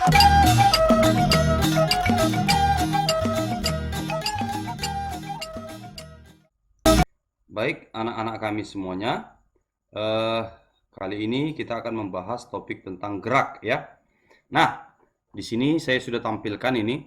Baik, anak-anak kami semuanya, kali ini kita akan membahas topik tentang gerak ya. Nah, di sini saya sudah tampilkan ini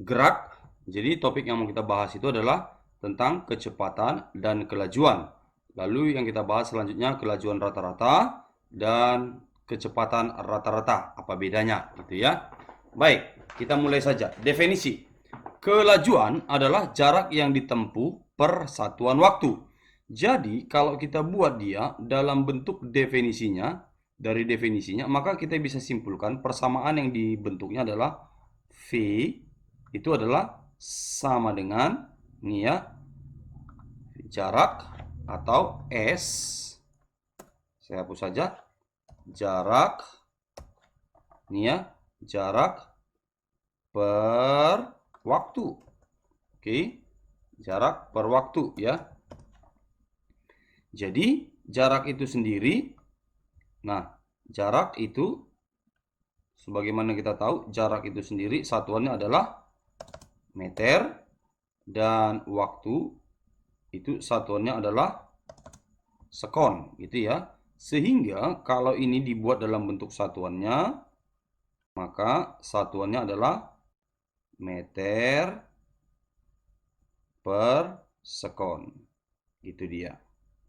gerak. Jadi topik yang mau kita bahas itu adalah tentang kecepatan dan kelajuan. Lalu yang kita bahas selanjutnya kelajuan rata-rata dan kecepatan rata-rata. Apa bedanya gitu ya. Baik, kita mulai saja. Definisi. Kelajuan adalah jarak yang ditempuh per satuan waktu. Jadi, kalau kita buat dia dalam bentuk definisinya, dari definisinya, maka kita bisa simpulkan persamaan yang dibentuknya adalah V itu adalah sama dengan ini ya, jarak atau S. Saya hapus saja. Jarak ini ya, jarak per waktu. Oke, jarak per waktu ya. Jadi jarak itu sendiri, nah jarak itu sebagaimana kita tahu jarak itu sendiri satuannya adalah meter dan waktu itu satuannya adalah sekon gitu ya. Sehingga kalau ini dibuat dalam bentuk satuannya, maka satuannya adalah meter per sekon. Itu dia.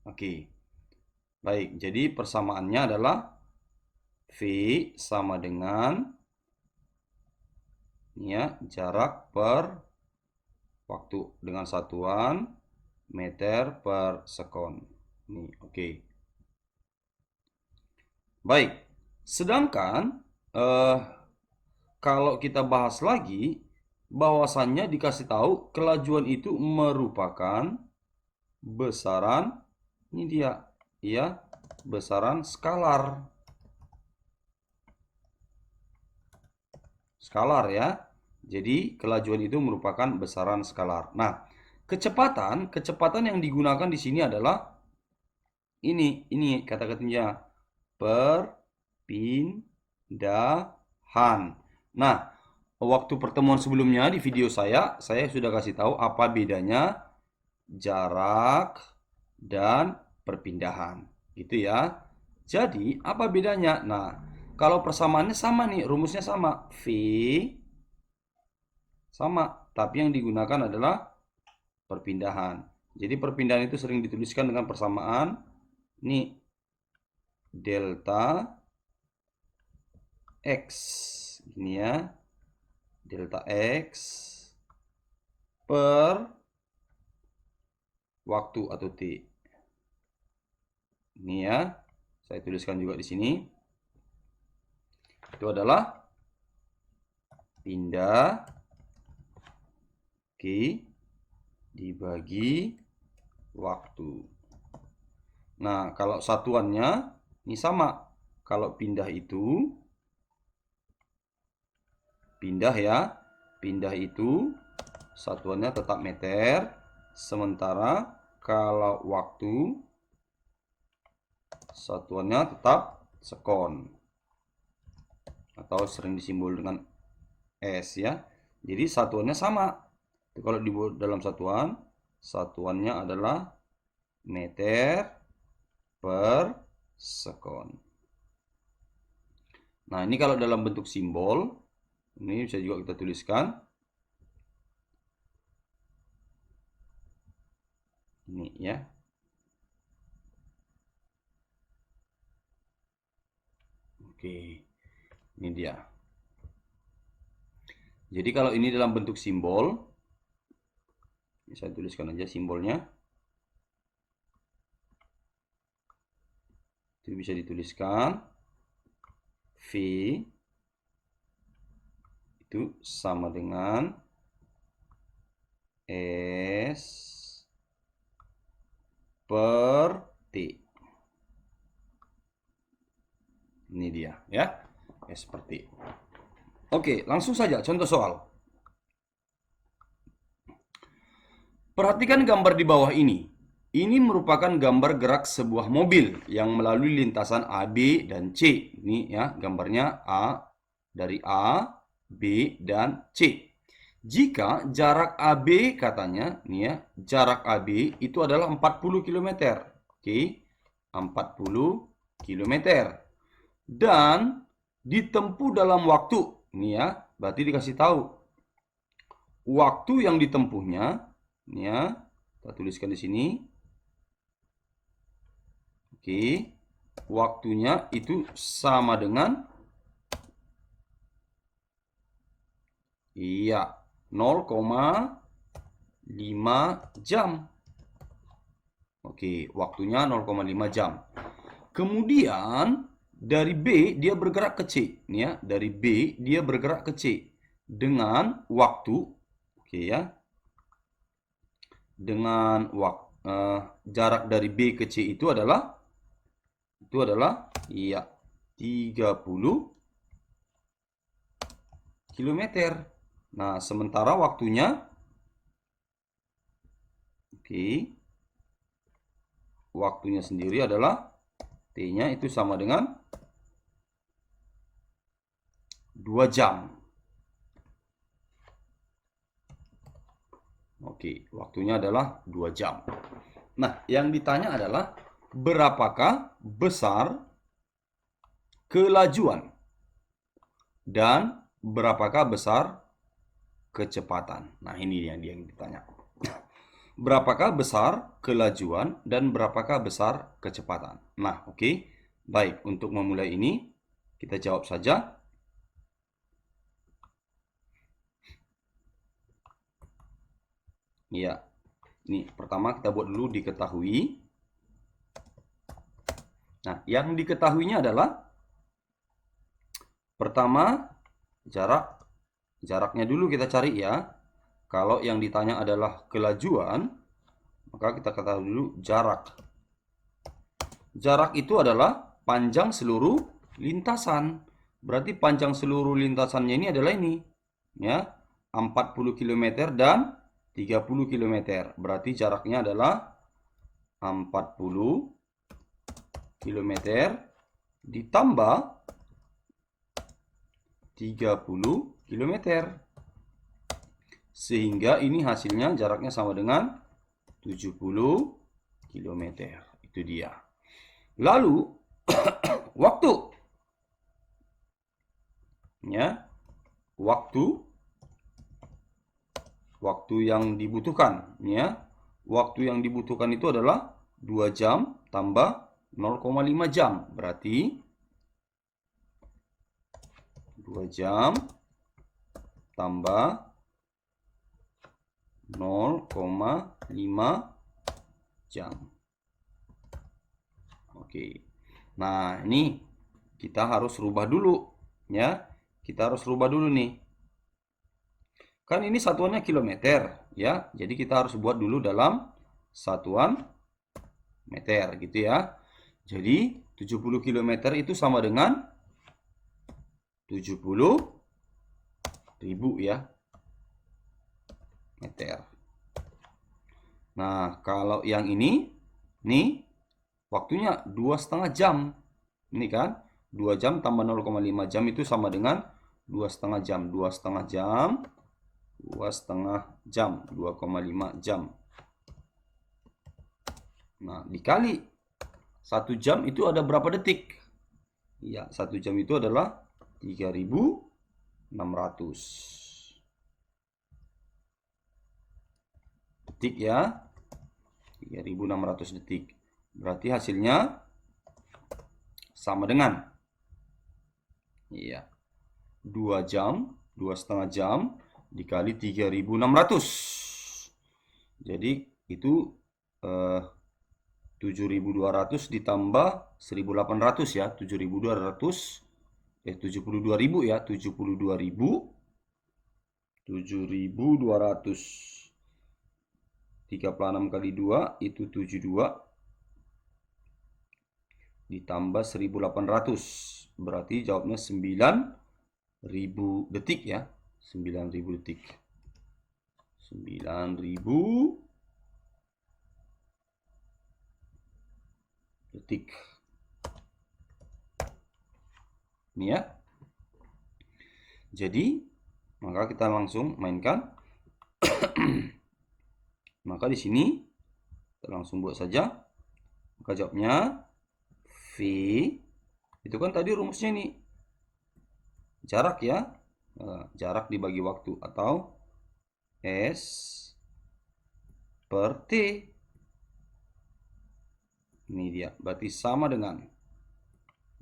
Oke. Baik, jadi persamaannya adalah V sama dengan ya, jarak per waktu dengan satuan meter per sekon. Ini oke. Baik. Sedangkan kalau kita bahas lagi bahwasannya dikasih tahu kelajuan itu merupakan besaran ini dia ya, besaran skalar. Skalar ya. Jadi kelajuan itu merupakan besaran skalar. Nah, kecepatan yang digunakan di sini adalah ini kata-katanya perpindahan. Nah, waktu pertemuan sebelumnya di video saya sudah kasih tahu apa bedanya jarak dan perpindahan. Gitu ya. Jadi, apa bedanya? Nah, kalau persamaannya sama nih, rumusnya sama. V sama, tapi yang digunakan adalah perpindahan. Jadi perpindahan itu sering dituliskan dengan persamaan ini delta X. Ini ya. Delta X per waktu atau T. Ini ya. Saya tuliskan juga di sini. Itu adalah pindah Q dibagi waktu. Nah, kalau satuannya ini sama. Kalau pindah itu pindah ya. Pindah itu satuannya tetap meter. Sementara kalau waktu satuannya tetap sekon. Atau sering disimbol dengan S ya. Jadi satuannya sama. Kalau dibuat dalam satuan, satuannya adalah meter per sekon. Nah, ini kalau dalam bentuk simbol, ini bisa juga kita tuliskan. Ini ya. Oke, ini dia. Jadi kalau ini dalam bentuk simbol, saya tuliskan aja simbolnya. Itu bisa dituliskan V itu sama dengan S per T. Ini dia ya, S per T. Oke, langsung saja contoh soal. Perhatikan gambar di bawah ini. Ini merupakan gambar gerak sebuah mobil yang melalui lintasan A, B, dan C. Ini ya, gambarnya A, Dari A, B, dan C. Jika jarak AB katanya, nih ya, jarak AB itu adalah 40 km. Oke, 40 km. Dan ditempuh dalam waktu, nih ya, berarti dikasih tahu waktu yang ditempuhnya, nih ya, kita tuliskan di sini. Oke, waktunya itu sama dengan, iya, 0,5 jam. Oke, waktunya 0,5 jam. Kemudian dari B dia bergerak ke C, nih ya, dari B dia bergerak ke C dengan waktu, oke ya, dengan jarak dari B ke C itu adalah iya 30 km. Nah, sementara waktunya, oke, waktunya sendiri adalah T-nya itu sama dengan 2 jam. Oke, waktunya adalah 2 jam. Nah, yang ditanya adalah berapakah besar kelajuan dan berapakah besar kecepatan. Nah, ini yang ditanya. Berapakah besar kelajuan dan berapakah besar kecepatan? Nah, oke. Baik, untuk memulai ini kita jawab saja. Ya. Ini pertama kita buat dulu diketahui. Nah, yang diketahuinya adalah pertama jaraknya dulu kita cari ya. Kalau yang ditanya adalah kelajuan, maka kita ketahui dulu jarak. Jarak itu adalah panjang seluruh lintasan. Berarti panjang seluruh lintasannya ini adalah ini. Ya, 40 km dan 30 km. Berarti jaraknya adalah 40 km ditambah 30 km. Sehingga ini hasilnya jaraknya sama dengan 70 km. Itu dia. Lalu waktu. Ya. Waktu yang dibutuhkan, ya. Waktu yang dibutuhkan itu adalah 2 jam tambah 0,5 jam. Berarti 2 jam tambah 0,5 jam. Oke. Nah, ini kita harus rubah dulu, ya. Kita harus rubah dulu nih. Kan ini satuannya kilometer, ya. Jadi kita harus buat dulu dalam satuan meter, gitu ya. Jadi 70 km itu sama dengan 70.000 ya meter. Nah, kalau yang ini, nih waktunya 2,5 jam. Ini kan 2 jam tambah 0,5 jam itu sama dengan 2,5 jam. 2,5 jam, 2,5 jam, 2,5 jam. Nah, dikali 1 jam itu ada berapa detik? Ya, 1 jam itu adalah 3.600 detik ya. 3.600 detik. Berarti hasilnya sama dengan, iya, 2 jam, 2,5 jam dikali 3.600. Jadi itu 7.200 ditambah 1.800 ya. 7.200 72.000 ya. 72.000 7.200 36 kali 2 itu 72 ditambah 1.800. Berarti jawabnya 9.000 detik ya. 9.000 detik. 9.000 detik. Ini ya. Jadi, maka kita langsung mainkan. Maka di sini kita langsung buat saja. Maka jawabnya V itu kan tadi rumusnya ini jarak ya. Jarak dibagi waktu atau S per T. Ini dia. Berarti sama dengan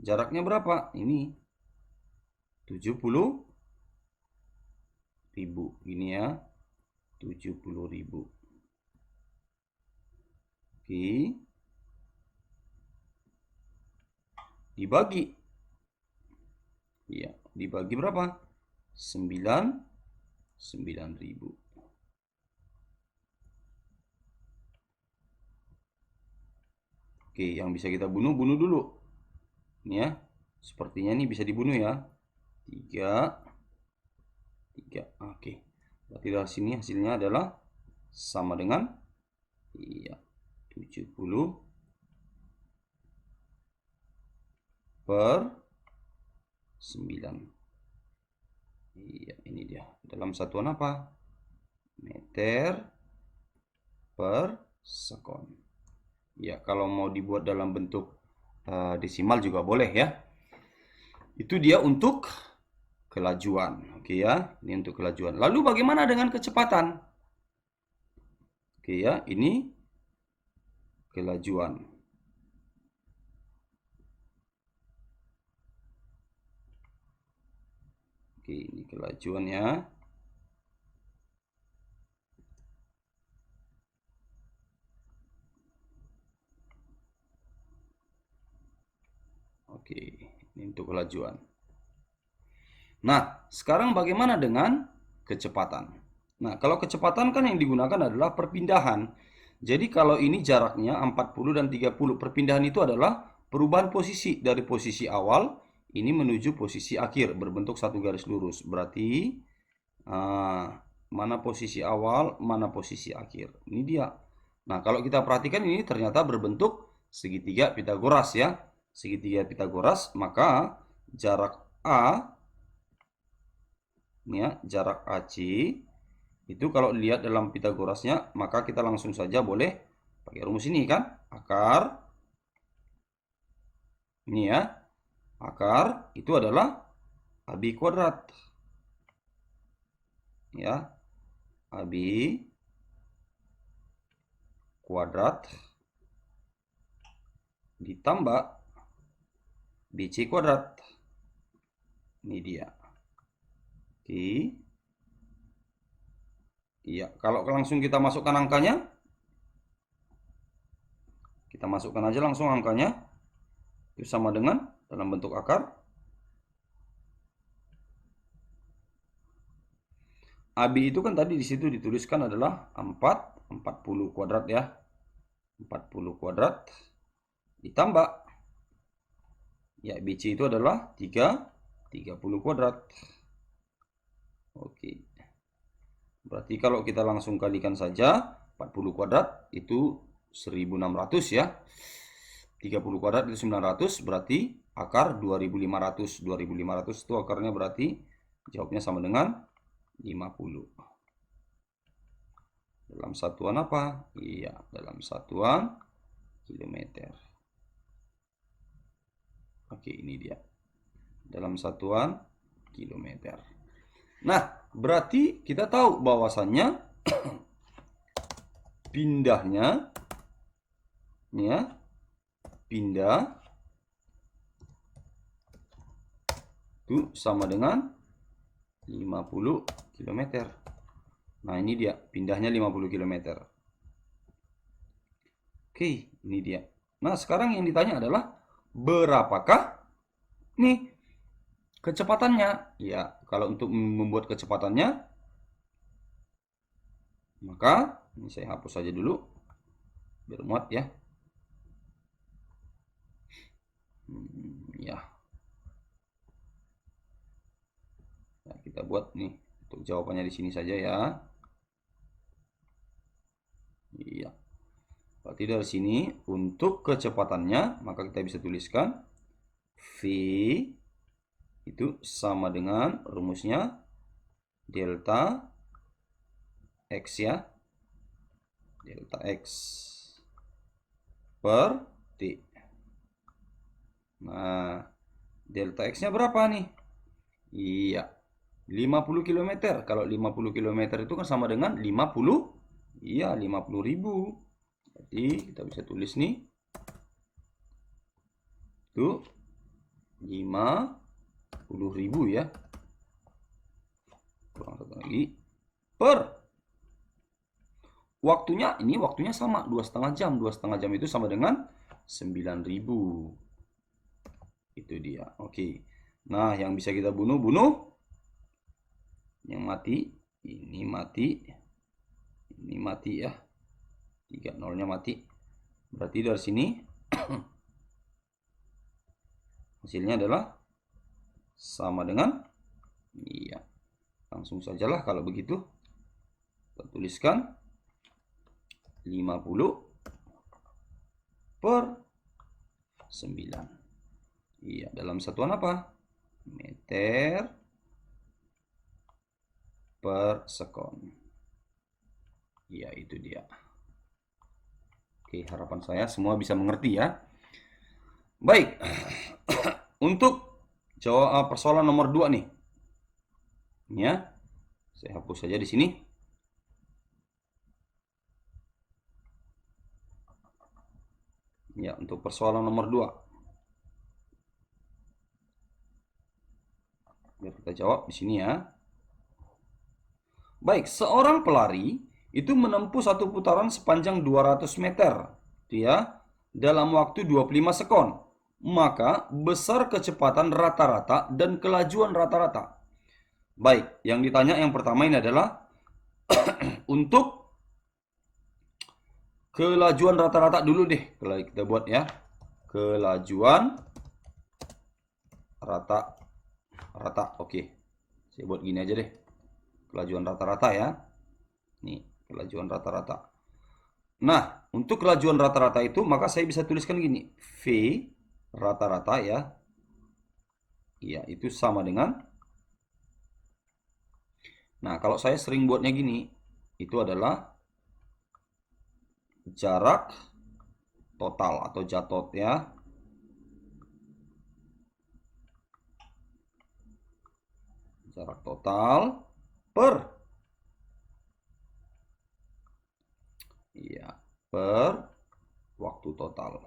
jaraknya berapa? Ini 70.000. Ini ya. 70.000. Oke. Dibagi. Iya, dibagi berapa? 9.000. Oke, yang bisa kita bunuh dulu. Ini ya. Sepertinya ini bisa dibunuh ya. 3. Oke. Berarti dari sini hasilnya adalah sama dengan 70 per 9. Iya, ini dia. Dalam satuan apa? Meter per sekon. Ya, kalau mau dibuat dalam bentuk desimal juga boleh ya. Itu dia untuk kelajuan. Oke ya, ini untuk kelajuan. Lalu bagaimana dengan kecepatan? Oke ya, ini kelajuan. Oke, ini kelajuan ya. Oke, ini untuk kelajuan. Nah, sekarang bagaimana dengan kecepatan? Nah, kalau kecepatan kan yang digunakan adalah perpindahan. Jadi kalau ini jaraknya 40 dan 30, perpindahan itu adalah perubahan posisi dari posisi awal ini menuju posisi akhir berbentuk satu garis lurus. Berarti mana posisi awal, mana posisi akhir. Ini dia. Nah, kalau kita perhatikan ini ternyata berbentuk segitiga Pitagoras ya. Segitiga Pitagoras, maka jarak A ini ya, jarak AC itu kalau dilihat dalam Pitagorasnya, maka kita langsung saja boleh pakai rumus ini kan, akar ini ya, akar itu adalah AB kuadrat ya, AB kuadrat ditambah BC kuadrat. Ini dia. Oke. Iya, kalau langsung kita masukkan angkanya, kita masukkan aja langsung angkanya. Itu sama dengan dalam bentuk akar. AB itu kan tadi di situ dituliskan adalah 40 kuadrat ya. 40 kuadrat ditambah ya BC itu adalah 30 kuadrat. Oke. Berarti kalau kita langsung kalikan saja 40 kuadrat itu 1600 ya. 30 kuadrat itu 900, berarti akar 2500. 2500 itu akarnya berarti jawabnya sama dengan 50. Dalam satuan apa? Iya, dalam satuan kilometer. Oke, ini dia. Dalam satuan kilometer. Nah, berarti kita tahu bahwasannya pindahnya ini ya, pindah itu sama dengan 50 km. Nah, ini dia pindahnya 50 km. Oke, ini dia. Nah, sekarang yang ditanya adalah berapakah nih kecepatannya? Ya, kalau untuk membuat kecepatannya, maka ini saya hapus saja dulu biar muat ya. Ya. Nah, kita buat nih untuk jawabannya di sini saja ya. Iya. Berarti dari sini untuk kecepatannya maka kita bisa tuliskan V itu sama dengan rumusnya delta X ya. Delta X per T. Nah, delta X-nya berapa nih? Iya, 50 km. Kalau 50 km itu kan sama dengan 50, iya 50.000. Jadi kita bisa tulis nih, itu 50.000 ya. Kurang satu lagi. Per waktunya, ini waktunya sama 2,5 jam. 2,5 jam itu sama dengan 9.000. Itu dia. Oke. Nah, yang bisa kita bunuh. Yang mati, ini mati. Ini mati ya. 3 nolnya mati. Berarti dari sini hasilnya adalah sama dengan, iya. Langsung sajalah kalau begitu. Kita tuliskan 50 per 9. Iya, dalam satuan apa? Meter per sekon. Iya, itu dia. Oke, harapan saya semua bisa mengerti ya. Baik. Untuk jawab persoalan nomor 2 nih. Ya. Saya hapus saja di sini. Ya, untuk persoalan nomor 2. Biar kita jawab di sini ya. Baik, seorang pelari itu menempuh satu putaran sepanjang 200 meter ya, dalam waktu 25 sekon. Maka besar kecepatan rata-rata dan kelajuan rata-rata. Baik, yang ditanya yang pertama ini adalah untuk kelajuan rata-rata dulu deh. Kita buat ya. Kelajuan rata-rata. Oke. Saya buat gini aja deh. Kelajuan rata-rata ya. Nih, kelajuan rata-rata. Nah, untuk kelajuan rata-rata itu maka saya bisa tuliskan gini. V rata-rata ya. Iya, itu sama dengan. Nah, kalau saya sering buatnya gini, itu adalah jarak total atau jatot ya. Jarak total per, iya, per waktu total.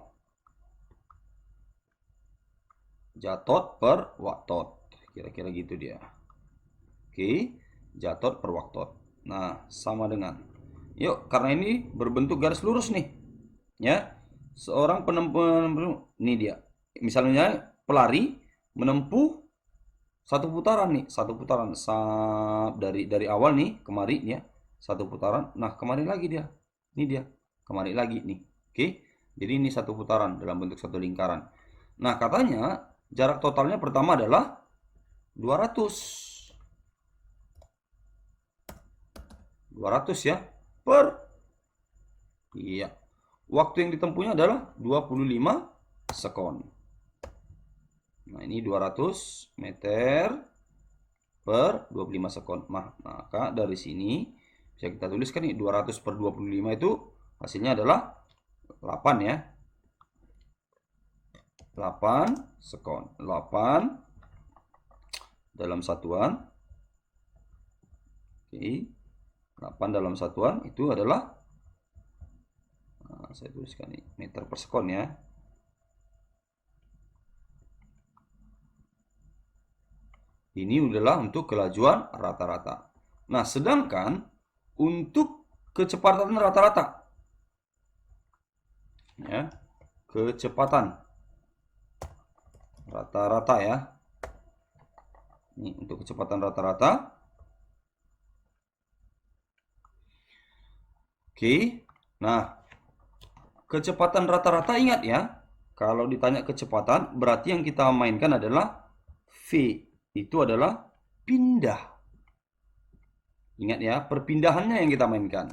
Jatot per waktot. Kira-kira gitu dia. Oke, jatot per waktot. Nah, sama dengan. Yuk, karena ini berbentuk garis lurus nih. Ya. Seorang penempuh, ini dia. Misalnya pelari menempuh satu putaran nih, satu putaran dari awal nih kemari ya, satu putaran. Nah, kemari lagi dia. Ini dia. Kemari lagi nih. Oke. Jadi ini satu putaran dalam bentuk satu lingkaran. Nah, katanya jarak totalnya pertama adalah 200. 200 ya per, iya, waktu yang ditempuhnya adalah 25 sekon. Nah, ini 200 meter per 25 sekon. Maka dari sini bisa kita tuliskan nih 200 per 25 itu hasilnya adalah 8 ya. 8 sekon. 8 dalam satuan. Oke. 8 dalam satuan itu adalah, nah, saya tuliskan nih meter per sekon ya. Ini adalah untuk kelajuan rata-rata. Nah, sedangkan untuk kecepatan rata-rata, ya, kecepatan rata-rata ya. Ini untuk kecepatan rata-rata. Oke. Nah, kecepatan rata-rata ingat ya. Kalau ditanya kecepatan, berarti yang kita mainkan adalah V. Itu adalah pindah. Ingat ya, perpindahannya yang kita mainkan.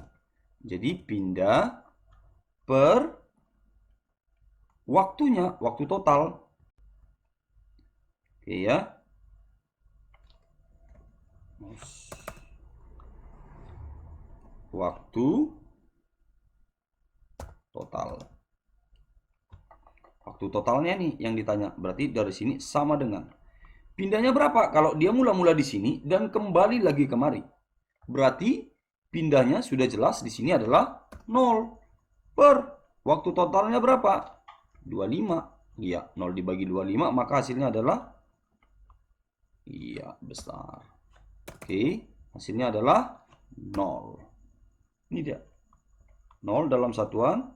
Jadi pindah per waktunya, waktu total. Oke ya. waktu total. Waktu totalnya nih yang ditanya. Berarti dari sini sama dengan. Pindahnya berapa? Kalau dia mula-mula di sini dan kembali lagi kemari. Berarti pindahnya sudah jelas di sini adalah 0 per waktu totalnya berapa? 25. Iya, 0 dibagi 25 maka hasilnya adalah iya, besar. Oke, hasilnya adalah 0. Ini dia. 0 dalam satuan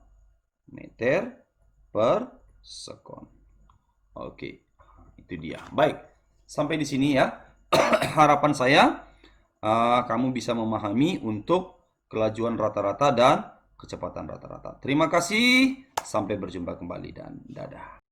meter per sekon. Oke, itu dia. Baik, sampai di sini ya. Harapan saya kamu bisa memahami untuk kelajuan rata-rata dan kecepatan rata-rata. Terima kasih, sampai berjumpa kembali dan dadah.